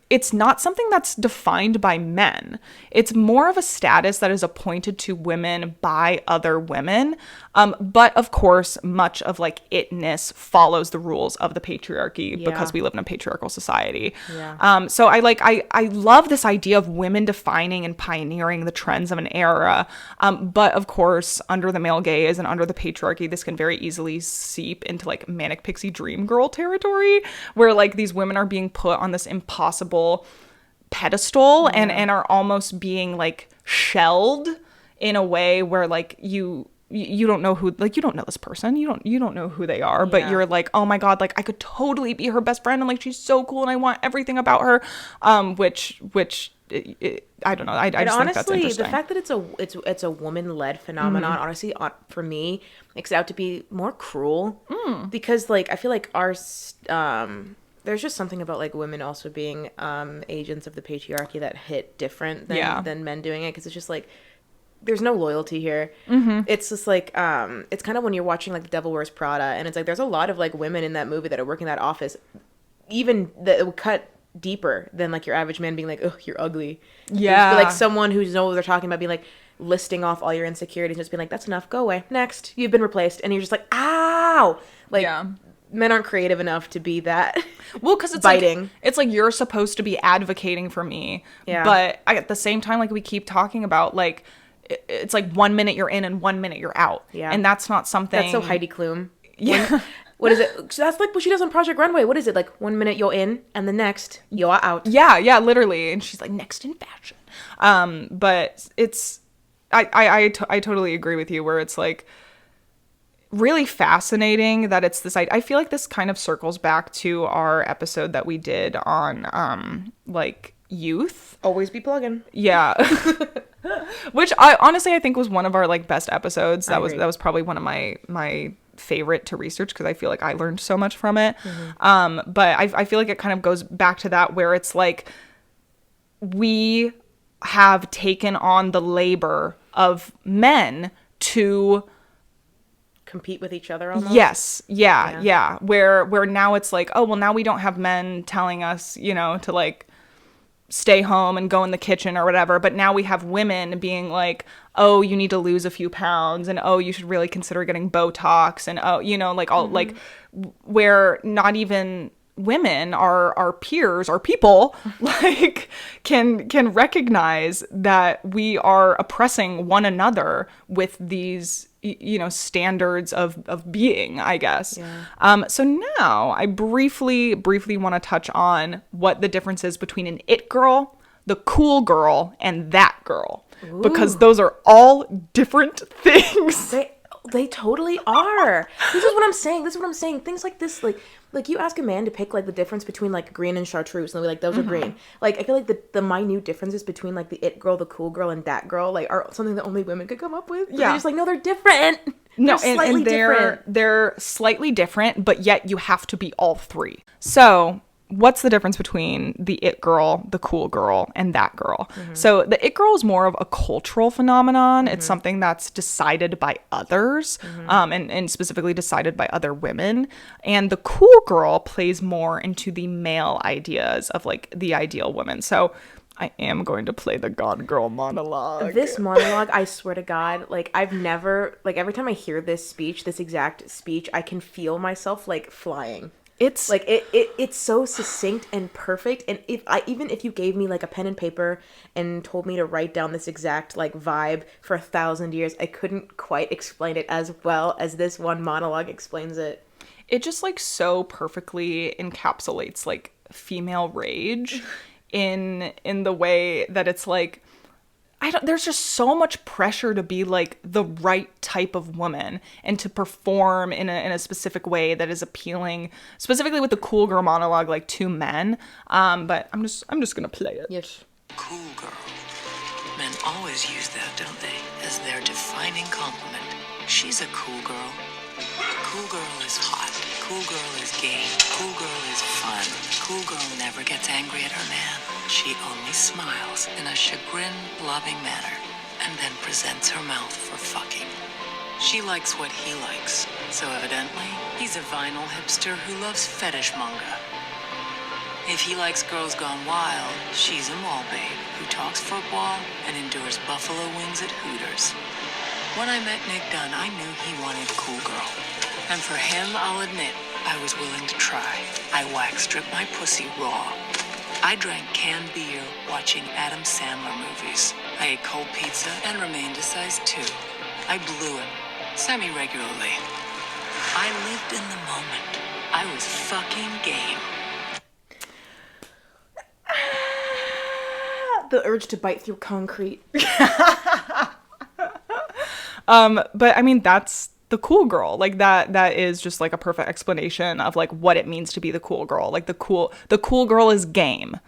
it's not something that's defined by men. It's more of a status that is appointed to women by other women. But of course, much of like itness follows the rules of the patriarchy because we live in a patriarchal society. So I love this idea of women defining and pioneering the trends of an era. But of course, under the male gaze and under the patriarchy, this can very easily seep into like manic pixie dream girl territory, where like these women are being put on this impossible pedestal and are almost being like shelled in a way where like you don't know who, like you don't know this person, you don't know who they are, but you're like, oh my God, like I could totally be her best friend and like she's so cool and I want everything about her, which I don't know, I just honestly, think that's interesting. the fact that it's a woman-led phenomenon, honestly, for me makes it out to be more cruel because like I feel like there's just something about like women also being agents of the patriarchy that hit different than men doing it, because it's just like there's no loyalty here. It's just like it's kind of when you're watching like The Devil Wears Prada, and it's like there's a lot of like women in that movie that are working that office, even that would cut deeper than like your average man being like, oh, you're ugly. Like someone who knows what they're talking about being like listing off all your insecurities and just being like, that's enough, go away, next, you've been replaced. And you're just like, ow, like men aren't creative enough to be that. Well, because it's biting. Like, it's like you're supposed to be advocating for me, but at the same time, like we keep talking about, like it's like 1 minute you're in and 1 minute you're out, and that's not something. That's so Heidi Klum. What is it? That's like what she does on Project Runway. What is it? Like 1 minute you're in and the next you're out. Yeah, literally. And she's like next in fashion. But it's I totally agree with you where it's like really fascinating that it's this. I feel like this kind of circles back to our episode that we did on like youth. Always be plugging. Yeah. Which I honestly think was one of our like best episodes. That was probably one of my favorite to research because I feel like I learned so much from it. But I feel like it kind of goes back to that where it's like we have taken on the labor of men to compete with each other almost. Yes. Yeah. Where now it's like, oh, well, now we don't have men telling us, you know, to like stay home and go in the kitchen or whatever. But now we have women being like, oh, you need to lose a few pounds, and oh, you should really consider getting Botox, and oh, you know, like all like where not even women, our peers, our people, like can recognize that we are oppressing one another with these, you know, standards of being, I guess. So now I briefly want to touch on what the difference is between an it girl, the cool girl, and that girl. Ooh. Because those are all different things. They totally are. This is what I'm saying. Things like this, like you ask a man to pick like the difference between like green and chartreuse, and they'll be like, those are green. Like I feel like the minute differences between like the it girl, the cool girl, and that girl like are something that only women could come up with. They're just like, no, they're different. No, they're slightly different, but yet you have to be all three. So what's the difference between the it girl, the cool girl, and that girl? So the it girl is more of a cultural phenomenon. It's something that's decided by others, and specifically decided by other women. And the cool girl plays more into the male ideas of like the ideal woman. So I am going to play the God girl monologue. This monologue, I swear to God, like I've never, like every time I hear this speech, this exact speech, I can feel myself like flying. It's like it's so succinct and perfect. And even if you gave me like a pen and paper and told me to write down this exact like vibe for 1,000 years, I couldn't quite explain it as well as this one monologue explains it. It just like so perfectly encapsulates like female rage in the way that it's like, there's just so much pressure to be like the right type of woman and to perform in a specific way that is appealing, specifically with the cool girl monologue, like to men. But I'm just gonna play it. Yes. Cool girl. Men always use that, don't they? As their defining compliment. She's a cool girl. Cool girl is hot. Cool girl is game. Cool girl is fun. Cool girl never gets angry at her man. She only smiles in a chagrin-loving manner and then presents her mouth for fucking. She likes what he likes, so evidently, he's a vinyl hipster who loves fetish manga. If he likes girls gone wild, she's a mall babe who talks football and endures buffalo wings at Hooters. When I met Nick Dunn, I knew he wanted a cool girl. And for him, I'll admit, I was willing to try. I wax stripped my pussy raw. I drank canned beer watching Adam Sandler movies. I ate cold pizza and remained a size 2. I blew it, semi-regularly. I lived in the moment. I was fucking game. The urge to bite through concrete. But I mean, that's the cool girl. Like that is just like a perfect explanation of like what it means to be the cool girl. Like the cool girl is game.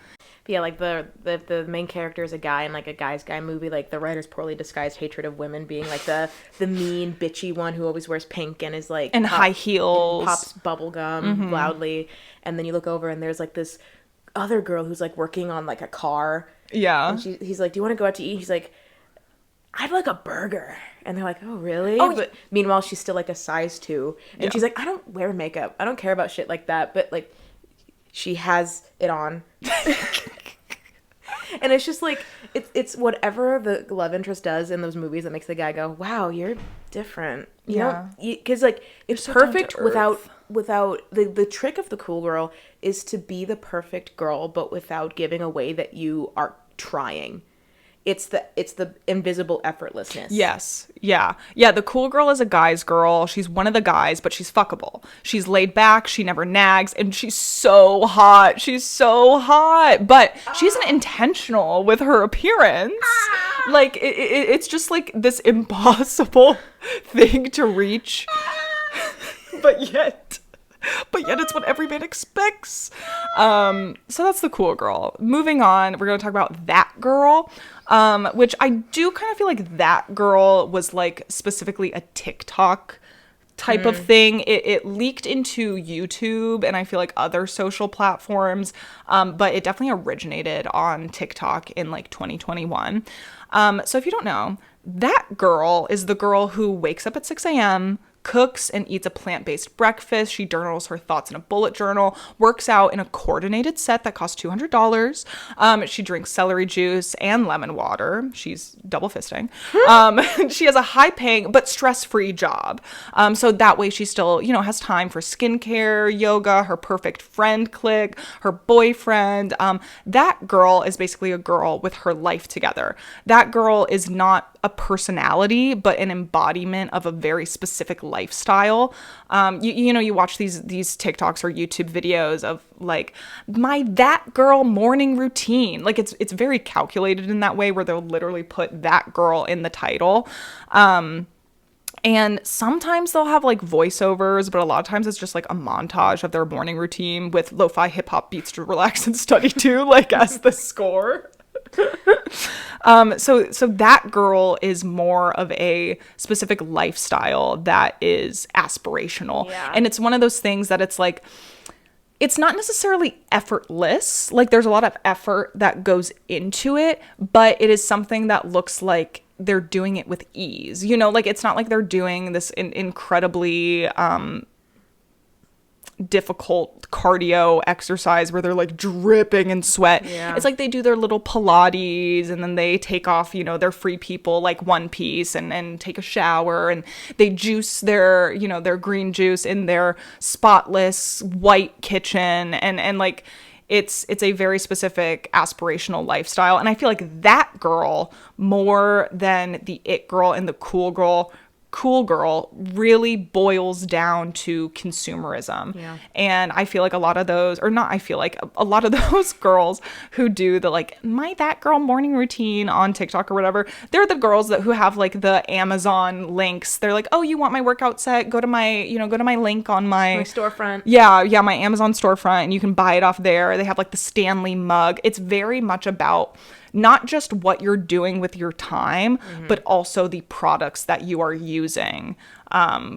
But yeah, like the main character is a guy in like a guy's guy movie, like the writer's poorly disguised hatred of women being like the mean bitchy one who always wears pink and is like and high heels, pops bubble gum loudly, and then you look over and there's like this other girl who's like working on like a car. Yeah. And he's like, "Do you want to go out to eat?" He's like, "I'd like a burger." And they're like, "Oh, really?" Oh, but meanwhile, she's still like a size 2. And she's like, "I don't wear makeup. I don't care about shit like that." But like, she has it on. And it's just like, it's whatever the love interest does in those movies that makes the guy go, "Wow, you're different." You know? Because like, it's so perfect down to without the trick of the cool girl is to be the perfect girl, but without giving away that you are trying. It's the invisible effortlessness. Yes. Yeah. Yeah. The cool girl is a guy's girl. She's one of the guys, but she's fuckable. She's laid back. She never nags. And she's so hot. She's so hot. But she isn't intentional with her appearance. Like, it's just like this impossible thing to reach. But yet it's what every man expects. So that's the cool girl. Moving on, we're going to talk about that girl, which I do kind of feel like that girl was like specifically a TikTok type of thing. It leaked into YouTube and I feel like other social platforms, but it definitely originated on TikTok in like 2021. So if you don't know, that girl is the girl who wakes up at 6 a.m., cooks and eats a plant-based breakfast. She journals her thoughts in a bullet journal, works out in a coordinated set that costs $200. She drinks celery juice and lemon water. She's double fisting. She has a high-paying but stress-free job. So that way she still, has time for skincare, yoga, her perfect friend clique, her boyfriend. That girl is basically a girl with her life together. That girl is not a personality, but an embodiment of a very specific lifestyle. You watch these TikToks or YouTube videos of like that girl morning routine. Like it's very calculated in that way where they'll literally put that girl in the title. And sometimes they'll have like voiceovers, but a lot of times it's just like a montage of their morning routine with lo-fi hip hop beats to relax and study to, like as the score. So that girl is more of a specific lifestyle that is aspirational. Yeah. And it's one of those things that it's like, it's not necessarily effortless. Like, there's a lot of effort that goes into it, but it is something that looks like they're doing it with ease. You know, like, it's not like they're doing this incredibly difficult cardio exercise where they're like dripping in sweat. Yeah. It's like they do their little Pilates and then they take off, you know, their free people like one piece and take a shower, and they juice their, you know, their green juice in their spotless white kitchen, and like it's a very specific aspirational lifestyle. And I feel like that girl, more than the it girl and the cool girl, really boils down to consumerism. Yeah. And I feel like a lot of those, or not, I feel like a lot of those girls who do the like that girl morning routine on TikTok or whatever, they're the girls who have like the Amazon links. They're like, oh, you want my workout set? Go to my link on my storefront. Yeah, my Amazon storefront, and you can buy it off there. They have like the Stanley mug. It's very much about not just what you're doing with your time, but also the products that you are using,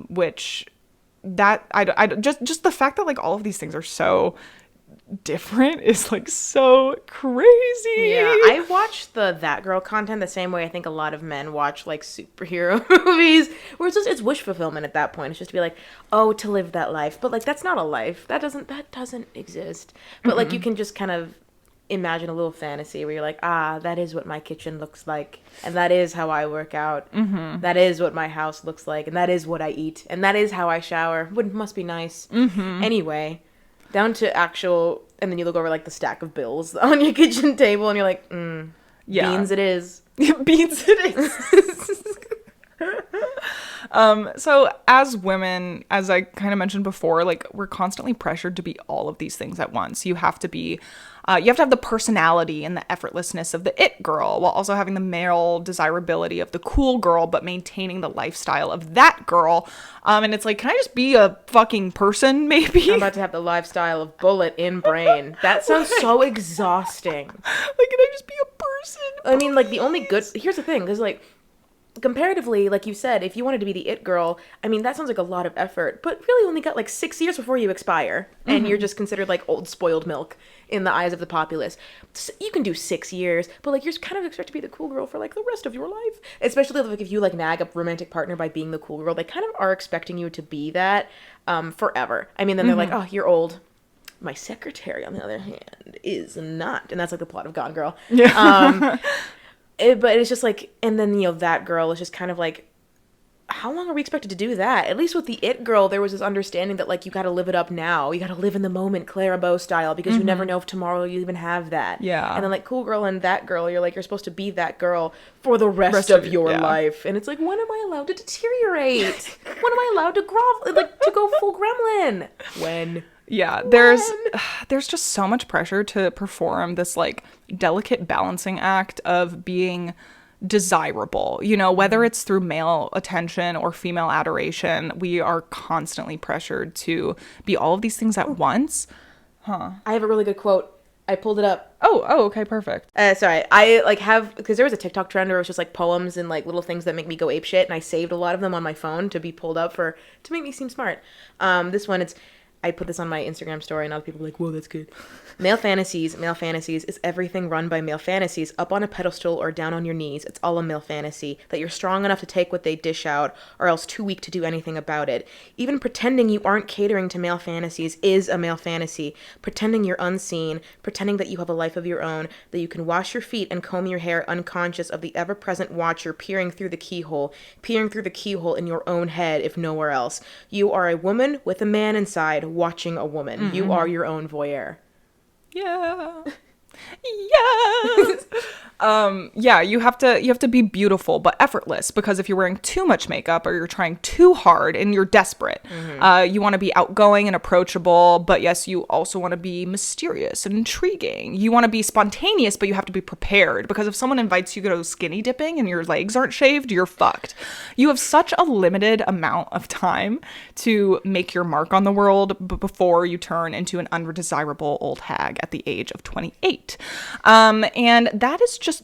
which that I just the fact that like all of these things are so different is like so crazy. Yeah, I watch that girl content the same way I think a lot of men watch like superhero movies, where it's wish fulfillment at that point. It's just to be like, oh, to live that life, but like that's not a life. That doesn't exist. But like you can just kind of imagine a little fantasy where you're like, that is what my kitchen looks like, and that is how I work out. That is what my house looks like, and that is what I eat, and that is how I shower. Must be nice. Anyway, down to actual, and then you look over like the stack of bills on your kitchen table, and you're like, beans it is. Beans it is. So as women, as I kind of mentioned before, like we're constantly pressured to be all of these things at once. You have to be, you have to have the personality and the effortlessness of the it girl, while also having the male desirability of the cool girl, but maintaining the lifestyle of that girl. And it's like, can I just be a fucking person, maybe? I'm about to have the lifestyle of bullet in brain. That sounds so exhausting. Like, can I just be a person? I mean, like, the only good, here's the thing, because like, comparatively, like you said, if you wanted to be the it girl, I mean, that sounds like a lot of effort, but really only got like 6 years before you expire, and you're just considered like old spoiled milk in the eyes of the populace. So you can do 6 years, but like you're kind of expected to be the cool girl for like the rest of your life. Especially like if you like nag a romantic partner by being the cool girl, they kind of are expecting you to be that forever. I mean, then they're like, oh, you're old. My secretary, on the other hand, is not, and that's like the plot of Gone Girl. Yeah. But it's just like, and then, you know, that girl is just kind of like, how long are we expected to do that? At least with the it girl, there was this understanding that, like, you gotta live it up now. You gotta live in the moment, Clara Bow style, because you never know if tomorrow you even have that. Yeah. And then, like, cool girl and that girl, you're like, you're supposed to be that girl for the rest of your life. And it's like, when am I allowed to deteriorate? When am I allowed to grovel, like, to go full gremlin? When? Yeah, there's just so much pressure to perform this like delicate balancing act of being desirable, you know, whether it's through male attention or female adoration. We are constantly pressured to be all of these things at once. I have a really good quote. I pulled it up. Oh, okay, perfect. Sorry, I like have, because there was a TikTok trend where it was just like poems and like little things that make me go apeshit, and I saved a lot of them on my phone to be pulled up to make me seem smart. This one, I put this on my Instagram story, and other people were like, whoa, that's good. Male fantasies is everything run by male fantasies, up on a pedestal or down on your knees. It's all a male fantasy, that you're strong enough to take what they dish out, or else too weak to do anything about it. Even pretending you aren't catering to male fantasies is a male fantasy. Pretending you're unseen, pretending that you have a life of your own, that you can wash your feet and comb your hair unconscious of the ever-present watcher peering through the keyhole in your own head, if nowhere else. You are a woman with a man inside, watching a woman. You are your own voyeur. Yeah. Yes. Yeah, you have to be beautiful but effortless, because if you're wearing too much makeup or you're trying too hard and you're desperate, you want to be outgoing and approachable, but yes, you also want to be mysterious and intriguing. You want to be spontaneous, but you have to be prepared, because if someone invites you to go skinny dipping and your legs aren't shaved, you're fucked. You have such a limited amount of time to make your mark on the world before you turn into an undesirable old hag at the age of 28. And that's just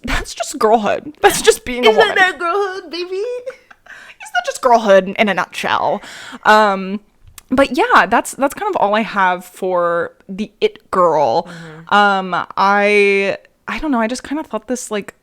girlhood. That's just being a woman. Isn't that girlhood, baby? Is that just girlhood in a nutshell? but yeah, that's kind of all I have for the it girl. I don't know. I just kind of thought this like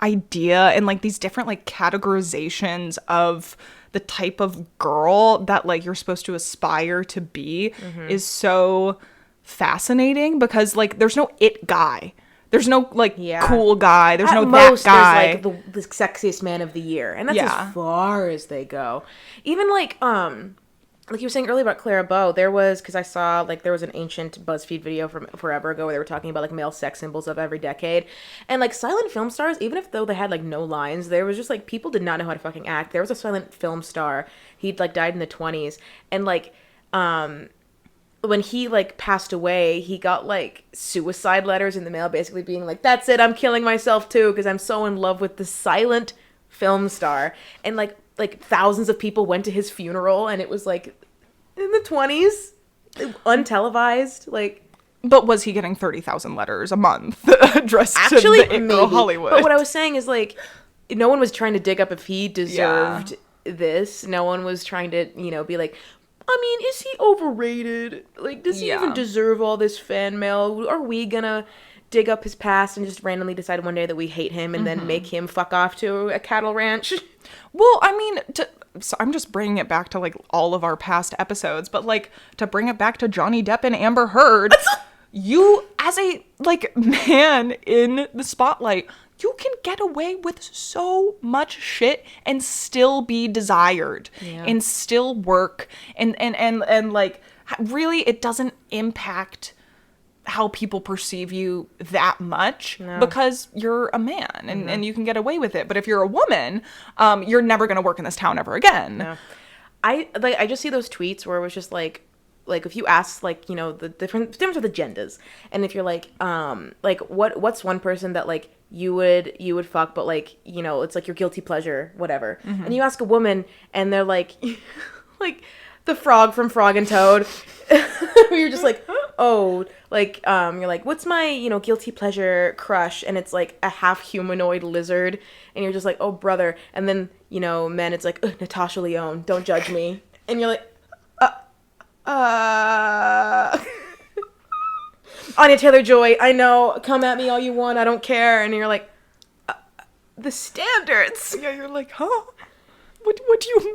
idea and like these different like categorizations of the type of girl that like you're supposed to aspire to be is so fascinating, because like there's no it guy. There's no like cool guy. There's no that guy. There's like the sexiest man of the year, and that's as far as they go. Even like you were saying earlier about Clara Bow, there was, because I saw like there was an ancient BuzzFeed video from forever ago where they were talking about like male sex symbols of every decade, and like silent film stars, even if though they had like no lines, there was just like people did not know how to fucking act. There was a silent film star, he'd like died in the 1920s, and like when he like passed away, he got like suicide letters in the mail basically being like, that's it, I'm killing myself too because I'm so in love with the silent film star. And like thousands of people went to his funeral, and it was like in the 1920s, untelevised. Like, but was he getting 30,000 letters a month addressed to the it girl Hollywood? But what I was saying is like, no one was trying to dig up if he deserved this. No one was trying to, you know, be like, I mean, is he overrated? Like, does he even deserve all this fan mail? Are we gonna dig up his past and just randomly decide one day that we hate him and then make him fuck off to a cattle ranch? Well, I mean, so I'm just bringing it back to like all of our past episodes, but like to bring it back to Johnny Depp and Amber Heard, you as a like man in the spotlight, you can get away with so much shit and still be desired and still work and like really it doesn't impact how people perceive you that much because you're a man and you can get away with it. But if you're a woman, you're never going to work in this town ever again. No. I just see those tweets where it was just like if you ask like, you know, the difference of the genders, and if you're like what's one person that like you would fuck, but like, you know, it's like your guilty pleasure, whatever. And you ask a woman and they're like like the frog from Frog and Toad. You're just like, oh, like you're like, what's my, you know, guilty pleasure crush? And it's like a half humanoid lizard, and you're just like, oh brother. And then, you know, men, it's like, Natasha Lyonne, don't judge me. And you're like, Anya Taylor-Joy, I know, come at me all you want, I don't care. And you're like, the standards. Yeah, you're like, huh? What do you mean?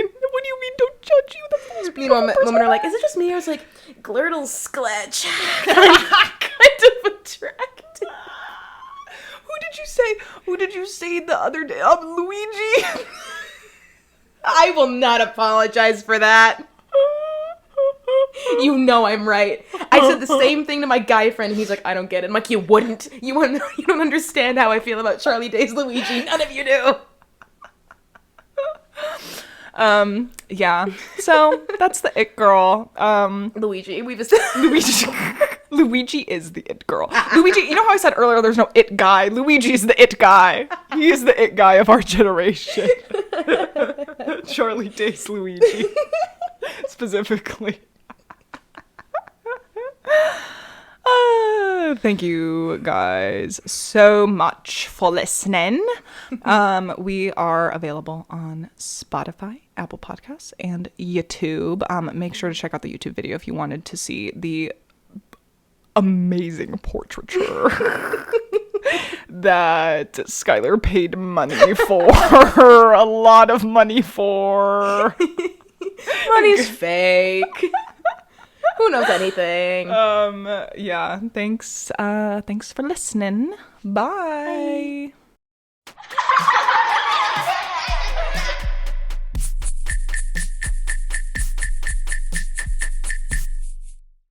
What do you mean don't judge you? That's the most beautiful person. Women are like, is it just me? I was like, Glurtle Skletch. kind of attractive. Who did you say the other day? Luigi? I will not apologize for that. You know I'm right. I said the same thing to my guy friend, and he's like, I don't get it. I'm like, you wouldn't. You don't understand how I feel about Charlie Day's Luigi. None of you do. Yeah. So that's the it girl. Luigi. Luigi is the it girl. Luigi, you know how I said earlier there's no it guy? Luigi's the it guy. He's the it guy of our generation. Charlie Day's Luigi. Specifically. Thank you guys so much for listening. We are available on Spotify, Apple Podcasts, and YouTube. Make sure to check out the YouTube video if you wanted to see the amazing portraiture that Skyler paid money for. A lot of money for. Money's fake. Who knows anything? Yeah. Thanks for listening. Bye.